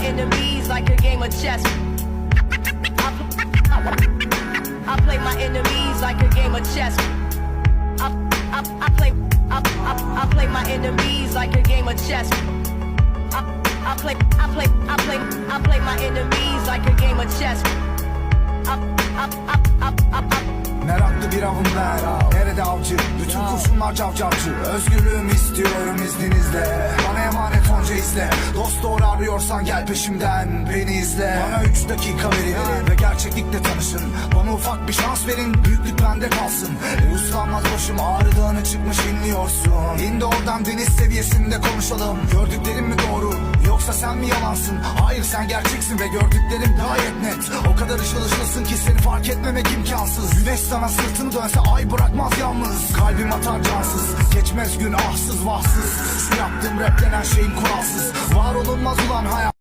my enemies like a game of chess. I play my enemies like a game of chess. I play my enemies like a game of chess. I play my enemies like a game of chess. Meraklı bir avım ben, nerede avcı? Bütün kurşunlar cavcavcı. Özgürlüğümü istiyorum izninizle. Bana emanet onca izle. Dost doğru arıyorsan gel peşimden, beni izle. Bana 3 dakika verin ve gerçeklikle tanışın. Bana ufak bir şans verin, büyüklük bende kalsın. Uslanmaz başım ağrıdığını çıkmış inliyorsun. İndi oradan deniz seviyesinde konuşalım. Gördüklerim mi doğru, yoksa sen mi yalansın? Hayır, sen gerçeksin ve gördüklerim gayet net. O kadar ışıl ışılsın ki seni fark etmemek imkansız. Güneş sana sırtını dönse ay bırakmaz yalnız. Kalbim atar cansız, geçmez gün ahsız vahsız. Şu yaptığım rap denen şeyim kuralsız. Var olunmaz ulan hayat.